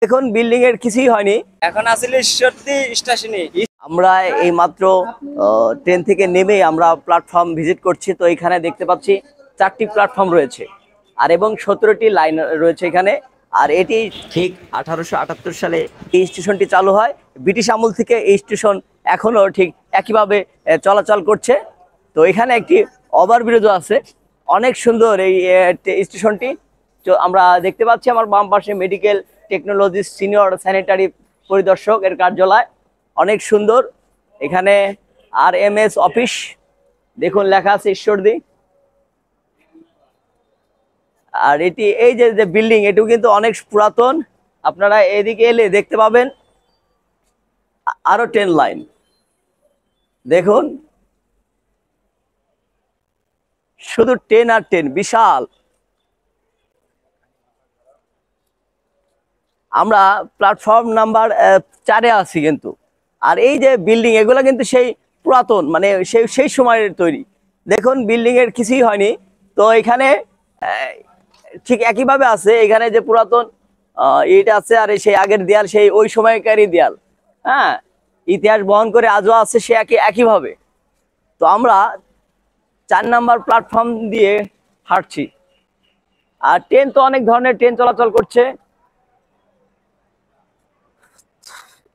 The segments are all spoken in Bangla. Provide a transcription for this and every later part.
এখন বিল্ডিং এর কিছুই হয়নি, এখন আসলে ঈশ্বরদী স্টেশনে। আমরা এই মাত্র ট্রেন থেকে নেমে আমরা প্ল্যাটফর্ম ভিজিট করছি। তো এখানে দেখতে পাচ্ছি 4টি প্ল্যাটফর্ম রয়েছে আর এবং 17টি লাইন রয়েছে এখানে। আর এটি ঠিক 1878 সালে এই স্টেশনটি চালু হয়। ব্রিটিশ আমল থেকে এই স্টেশন এখনো ঠিক একইভাবে চলাচল করছে। তো এখানে একটি ওভারব্রিজও আছে, অনেক সুন্দর এই স্টেশনটি। তো আমরা দেখতে পাচ্ছি আমার বাম পাশে মেডিকেল টেকনোলজিস্ট সিনিয়র স্যানিটারি পরিদর্শক এর কার্যালয়, অনেক সুন্দর। এখানে RMS অফিস দেখুন লেখা আছে ঈশ্বরদী। আর এটি এই যে বিল্ডিং, এটিও কিন্তু অনেক পুরাতন। আপনারা এদিকে এলে দেখতে পাবেন আরো 10 লাইন। দেখুন শুধু 10 আর 10, বিশাল। আমরা প্ল্যাটফর্ম নাম্বার 4-এ আছি কিন্তু। আর এই যে বিল্ডিং, এগুলো কিন্তু সেই পুরাতন, মানে সেই সময়ের তৈরি। দেখুন বিল্ডিং এর কিছুই হয়নি। তো এখানে ঠিক একইভাবে আছে, এখানে যে পুরাতন ইট আছে আর সেই আগের দেয়াল সেই ওই সময়কারই দেয়াল। হ্যাঁ, ইতিহাস বহন করে আজও আছে সে একইভাবে। তো আমরা 4 নাম্বার প্ল্যাটফর্ম দিয়ে হাঁটছি। আর ট্রেন তো অনেক ধরনের ট্রেন চলাচল করছে।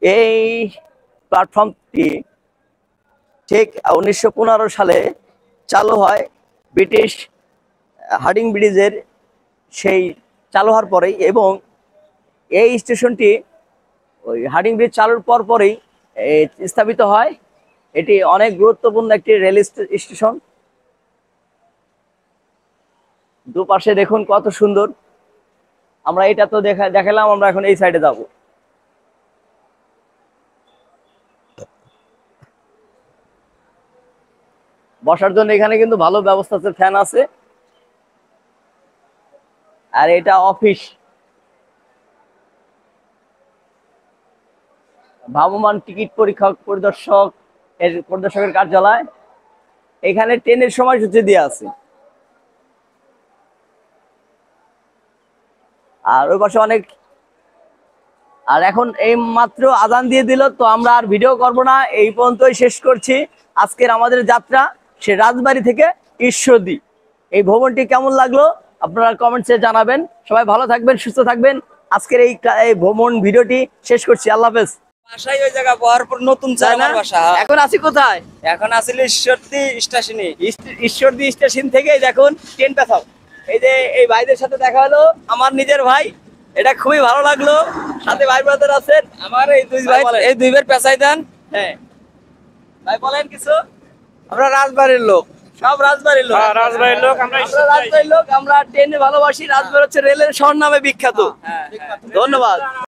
এই প্ল্যাটফর্মটি ঠিক 1915 সালে চালু হয় ব্রিটিশ হার্ডিং ব্রিজের সেই চালু হওয়ার পরেই, এবং এই স্টেশনটি ওই হার্ডিং ব্রিজ চালুর পরেই স্থাপিত হয়। এটি অনেক গুরুত্বপূর্ণ একটি রেল স্টেশন। দুপাশে দেখুন কত সুন্দর। আমরা এটা তো দেখালাম, আমরা এখন এই সাইডে যাব। বসার জন্য এখানে কিন্তু ভালো ব্যবস্থা আছে, ফ্যান আছে। আর এটা অফিস, ভ্রাম্যমাণ টিকিট পরিদর্শকের কার্যালয়। এখানে ট্রেনের সময়সূচি দিয়ে আছে। আর ওই পাশে অনেক। আর এখন এই মাত্র আজান দিয়ে দিল, তো আমরা আর ভিডিও করব না, এই পর্যন্তই শেষ করছি আজকের আমাদের যাত্রা সে রাজবাড়ী থেকে ঈশ্বরদী। এই ভ্রমণটি কেমন লাগলো আপনারা কমেন্টসে জানাবেন। সবাই ভালো থাকবেন, সুস্থ থাকবেন। আজকের এই ভ্রমণ ভিডিওটি শেষ করছি। আল্লাহ হাফেজ। বাসায় ওই জায়গা বহরপুর নতুন চালার বাসা। এখন আছি কোথায়? এখন আসলে ঈশ্বরদী স্টেশনে। ঈশ্বরদী স্টেশন থেকে দেখুন ট্রেন পেছাও। এই যে এই ভাইদের সাথে দেখা হলো, আমার নিজের ভাই, এটা খুবই ভালো লাগলো। সাথে ভাই ব্রাদার আছেন আমার এই দুই ভাই, এই দুইবার পেছাই দেন। হ্যাঁ ভাই বলেন কিছু। আমরা রাজবাড়ির লোক, সব রাজবাড়ির লোক। রাজবাড়ির লোক। আমরা রাজবাড়ির লোক, আমরা ট্রেনে ভালোবাসি। রাজবাড়ি হচ্ছে রেলের স্বর্ণ নামে বিখ্যাত। ধন্যবাদ।